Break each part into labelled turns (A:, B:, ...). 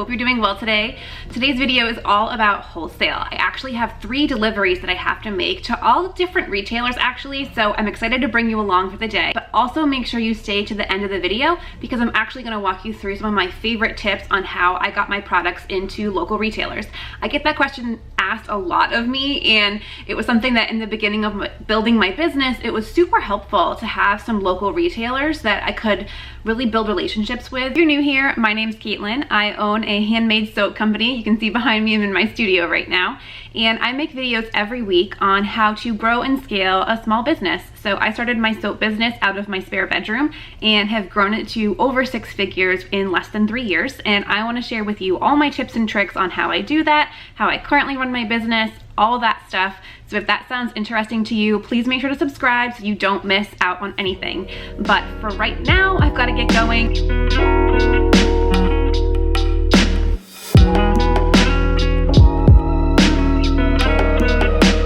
A: hope you're doing well today. Today's video is all about wholesale. I actually have 3 deliveries that I have to make to all different retailers actually, so I'm excited to bring you along for the day. But also make sure you stay to the end of the video because I'm actually going to walk you through some of my favorite tips on how I got my products into local retailers. I get that question asked a lot of me, and it was something that in the beginning of building my business, it was super helpful to have some local retailers that I could really build relationships with. If you're new here, my name's Caitlin. I own a handmade soap company. You can see behind me, I'm in my studio right now. And I make videos every week on how to grow and scale a small business. So I started my soap business out of my spare bedroom and have grown it to over 6 figures in less than 3 years. And I want to share with you all my tips and tricks on how I do that, how I currently run my business, all of that stuff. So if that sounds interesting to you, please make sure to subscribe so you don't miss out on anything. But for right now, I've got to get going.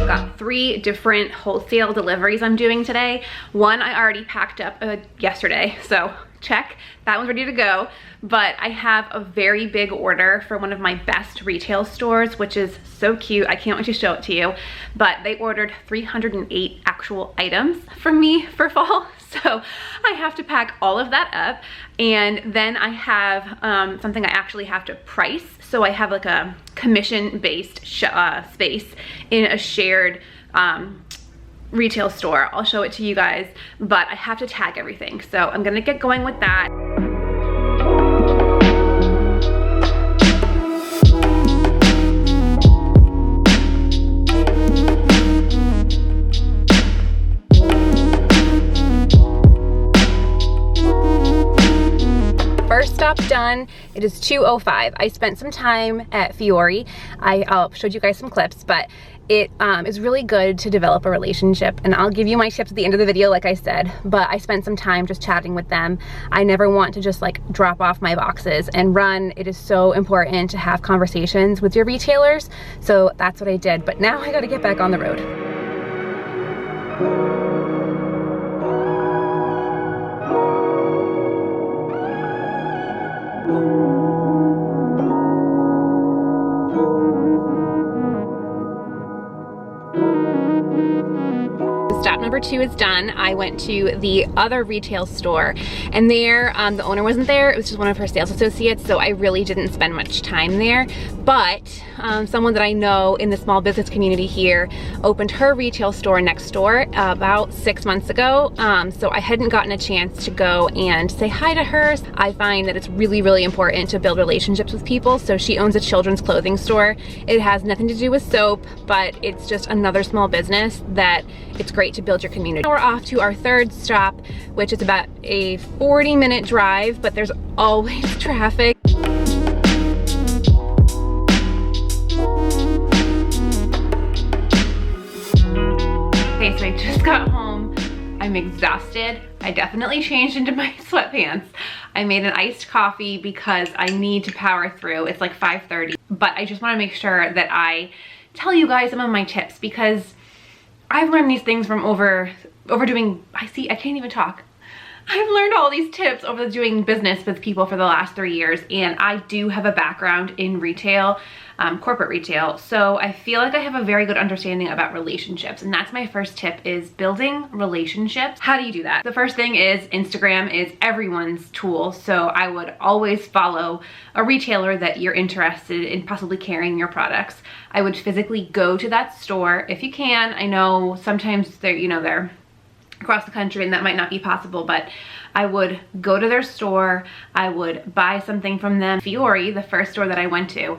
A: Got 3 different wholesale deliveries I'm doing today. One I already packed up yesterday, so check, that one's ready to go. But I have a very big order for one of my best retail stores, which is so cute. I can't wait to show it to you. But they ordered 308 actual items from me for fall. So I have to pack all of that up. And then I have something I actually have to price. So I have like a commission-based space in a shared retail store. I'll show it to you guys, but I have to tag everything. So I'm gonna get going with that. First stop done. It is 2:05. I spent some time at Fiorella. I showed you guys some clips, but it is really good to develop a relationship, and I'll give you my tips at the end of the video like I said, but I spent some time just chatting with them. I never want to just like drop off my boxes and run. It is so important to have conversations with your retailers, so that's what I did. But now I gotta get back on the road. Stop number 2 is done. I went to the other retail store, and there the owner wasn't there. It was just one of her sales associates, so I really didn't spend much time there. But someone that I know in the small business community here opened her retail store next door about 6 months ago. So I hadn't gotten a chance to go and say hi to her. I find that it's really, really important to build relationships with people. So she owns a children's clothing store. It has nothing to do with soap, but it's just another small business that it's great to build your community. Now we're off to our 3rd stop, which is about a 40-minute drive, but there's always traffic. Okay, so I just got home. I'm exhausted. I definitely changed into my sweatpants. I made an iced coffee because I need to power through. It's like 5:30, but I just want to make sure that I tell you guys some of my tips because I've learned these things from overdoing, I can't even talk. I've learned all these tips over doing business with people for the last 3 years, and I do have a background in retail, corporate retail, so I feel like I have a very good understanding about relationships, and that's my first tip, is building relationships. How do you do that? The first thing is Instagram is everyone's tool, so I would always follow a retailer that you're interested in possibly carrying your products. I would physically go to that store if you can. I know sometimes they're across the country and that might not be possible, but I would go to their store. I would buy something from them. Fiorella, the first store that I went to,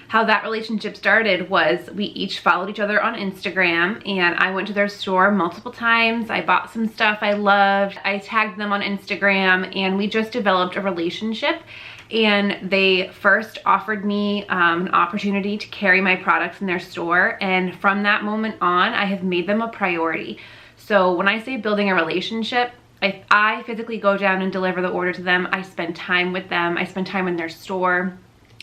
A: how that relationship started was we each followed each other on Instagram, and I went to their store multiple times. I bought some stuff I loved. I tagged them on Instagram, and we just developed a relationship. And they first offered me an opportunity to carry my products in their store, and from that moment on, I have made them a priority. So when I say building a relationship, if I physically go down and deliver the order to them, I spend time with them, I spend time in their store.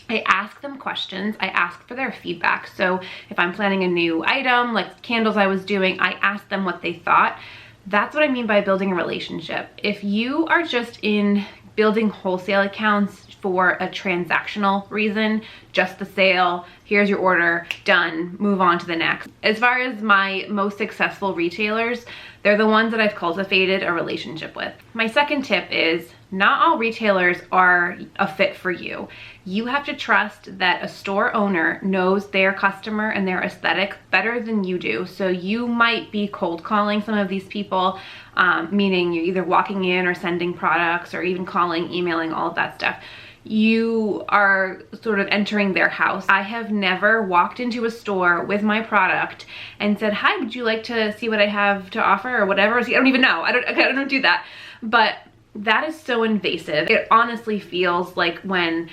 A: I ask them questions, I ask for their feedback. So if I'm planning a new item, like candles I was doing, I asked them what they thought. That's what I mean by building a relationship. If you are just in building wholesale accounts for a transactional reason, just the sale, here's your order, done, move on to the next. As far as my most successful retailers, they're the ones that I've cultivated a relationship with. My second tip is not all retailers are a fit for you. You have to trust that a store owner knows their customer and their aesthetic better than you do. So you might be cold calling some of these people, meaning you're either walking in or sending products or even calling, emailing, all of that stuff. You are sort of entering their house. I have never walked into a store with my product and said, hi, would you like to see what I have to offer or whatever? I don't even know. I don't do that. But that is so invasive. It honestly feels like when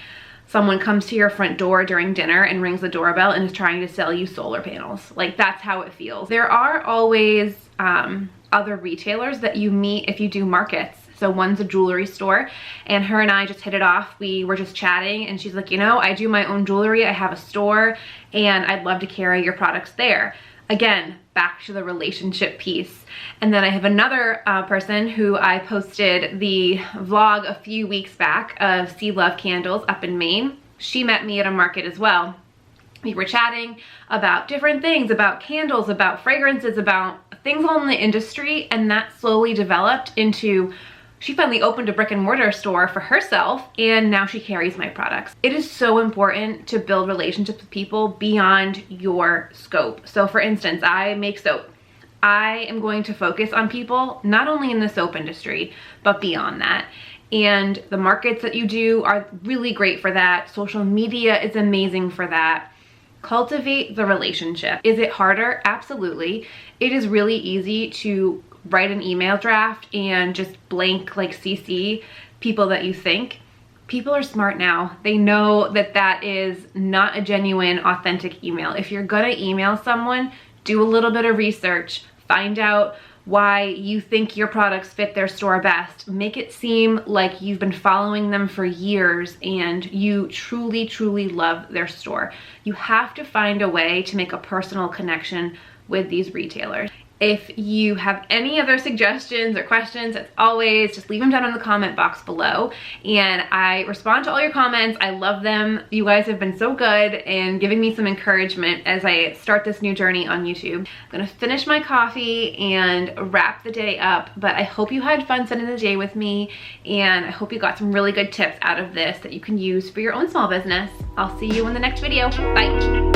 A: someone comes to your front door during dinner and rings the doorbell and is trying to sell you solar panels. Like, that's how it feels. There are always other retailers that you meet if you do markets. So one's a jewelry store, and her and I just hit it off. We were just chatting and she's like, you know, I do my own jewelry. I have a store and I'd love to carry your products there. Again, back to the relationship piece. And then I have another person who I posted the vlog a few weeks back of Sea Love Candles up in Maine. She met me at a market as well. We were chatting about different things, about candles, about fragrances, about things all in the industry, and that slowly developed into she finally opened a brick and mortar store for herself, and now she carries my products. It is so important to build relationships with people beyond your scope. So for instance, I make soap. I am going to focus on people not only in the soap industry, but beyond that. And the markets that you do are really great for that. Social media is amazing for that. Cultivate the relationship. Is it harder? Absolutely. It is really easy to write an email draft and just blank like CC people that you think. People are smart now. They know that that is not a genuine, authentic email. If you're gonna email someone, do a little bit of research. Find out why you think your products fit their store best. Make it seem like you've been following them for years and you truly, truly love their store. You have to find a way to make a personal connection with these retailers. If you have any other suggestions or questions, as always, just leave them down in the comment box below. And I respond to all your comments. I love them. You guys have been so good in giving me some encouragement as I start this new journey on YouTube. I'm gonna finish my coffee and wrap the day up, but I hope you had fun spending the day with me, and I hope you got some really good tips out of this that you can use for your own small business. I'll see you in the next video. Bye.